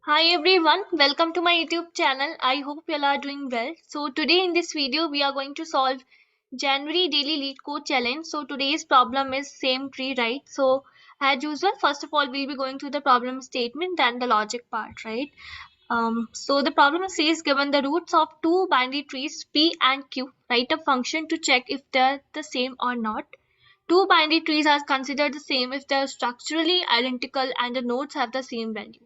Hi everyone, welcome to my YouTube channel. I hope you all are doing well. So today in this video we are going to solve January daily Leetcode challenge. So today's problem is same tree, right? So as usual, first of all we'll be going through the problem statement and the logic part, right? So the problem says given the roots of two binary trees P and Q, write a function to check if they're the same or not. Two binary trees are considered the same if they're structurally identical and the nodes have the same value,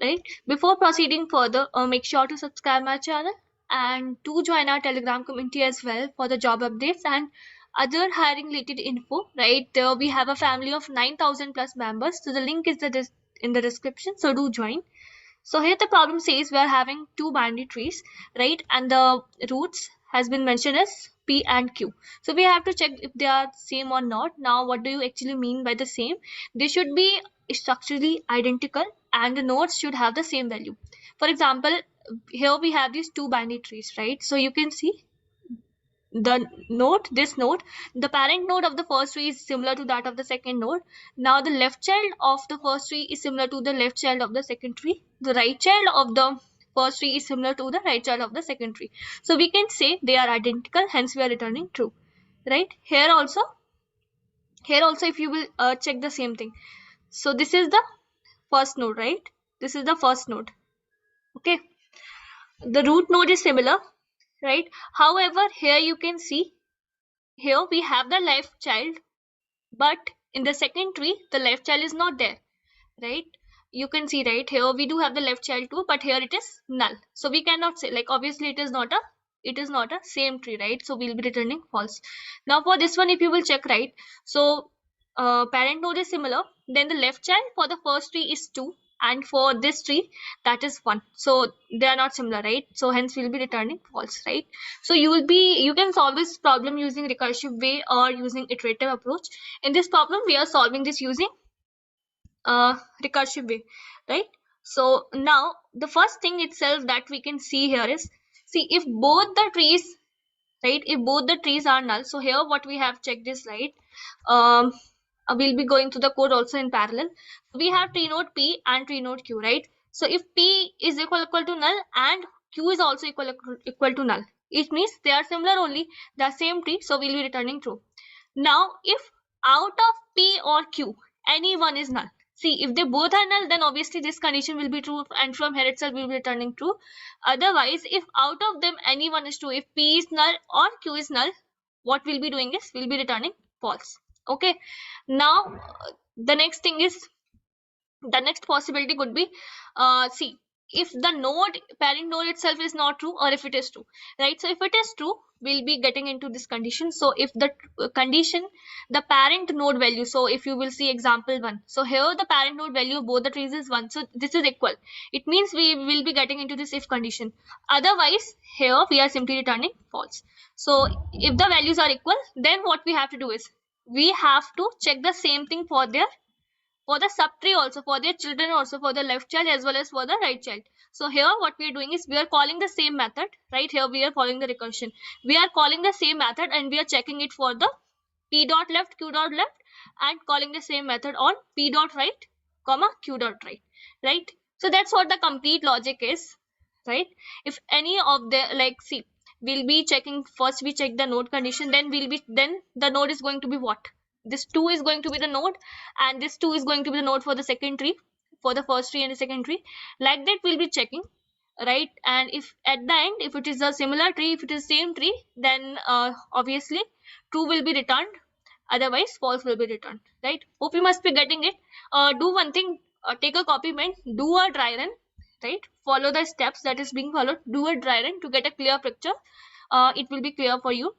right? Before proceeding further, make sure to subscribe my channel and to join our Telegram community as well for the job updates and other hiring related info, right? There we have a family of 9,000 plus members, so the link is in the description, so do join. So here the problem says we are having two binary trees, right? And the roots has been mentioned as P and Q. So we have to check if they are same or not. Now, what do you actually mean by the same? They should be structurally identical and the nodes should have the same value. For example, here we have these two binary trees, right? So you can see this node, the parent node of the first tree is similar to that of the second node. Now the left child of the first tree is similar to the left child of the second tree. The right child of the first tree is similar to the right child of the second tree. So we can say they are identical, hence we are returning true, right? Here also if you will check the same thing. So this is the first node, right? This is the first node. Okay, the root node is similar, right? However, here you can see, here we have the left child, but in the second tree the left child is not there, right? You can see, right, here we do have the left child too, but here it is null, so we cannot say, like, obviously it is not a same tree, right? So we'll be returning false. Now for this one, if you will check, right, so parent node is similar, then the left child for the first tree is 2 and for this tree that is 1, so they are not similar, right? So hence we'll be returning false, right? So you can solve this problem using recursive way or using iterative approach. In this problem we are solving this using recursive way, right? So now the first thing itself that we can see here is, see, if both the trees, right, if both the trees are null, so here what we have checked is, right, um we'll be going through the code also in parallel. We have tree node P and tree node Q, right? So if P is equal to null and Q is also equal to null, it means they are similar only, they are same tree, so we'll be returning true. Now if out of P or Q any one is null, see, if they both are null, then obviously this condition will be true and from here itself we will be returning true. Otherwise, if out of them any one is true, if P is null or Q is null, what we'll be doing is we'll be returning false. Okay, now the next thing is, the next possibility could be, see, if the parent node itself is not true or if it is true, right? So if it is true, we'll be getting into this condition. So if the condition, the parent node value, so if you will see example 1, so here the parent node value of both the trees is 1, so this is equal, it means we will be getting into this if condition. Otherwise, here we are simply returning false. So if the values are equal, then what we have to do is we have to check the same thing for the subtree also, for their children also, for the left child as well as for the right child. So here what we are doing is we are calling the same method, right? Here we are following the recursion, we are calling the same method and we are checking it for the P dot left, Q dot left, and calling the same method on P dot right comma Q dot right, right? So that's what the complete logic is, right? If any of the, like, see, we'll be checking, first we check the node condition, then the node is going to be what, this 2 is going to be the node and this 2 is going to be the node for the second tree, for the first tree and the second tree, like that we'll be checking, right? And if at the end, if it is a similar tree, if it is same tree, then obviously true will be returned, otherwise false will be returned, right? Hope you must be getting it. Do one thing, take a copy pen, do a dry run, right? Follow the steps that is being followed, do a dry run to get a clear picture. It will be clear for you,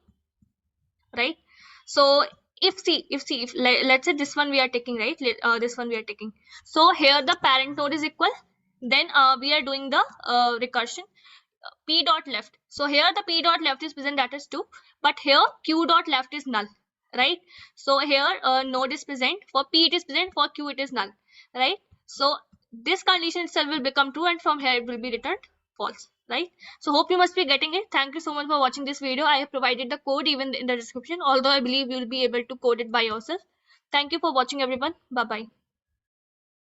right? So if let's say this one we are taking, right, this one we are taking, so here the parent node is equal, then we are doing the recursion, P dot left, so here the P dot left is present, that is 2, but here Q dot left is null, right? So here node is present, for P it is present, for Q it is null, right? So this condition itself will become true and from here it will be returned false, right? So hope you must be getting it. Thank you so much for watching this video. I have provided the code even in the description, although I believe you will be able to code it by yourself. Thank you for watching everyone. Bye bye.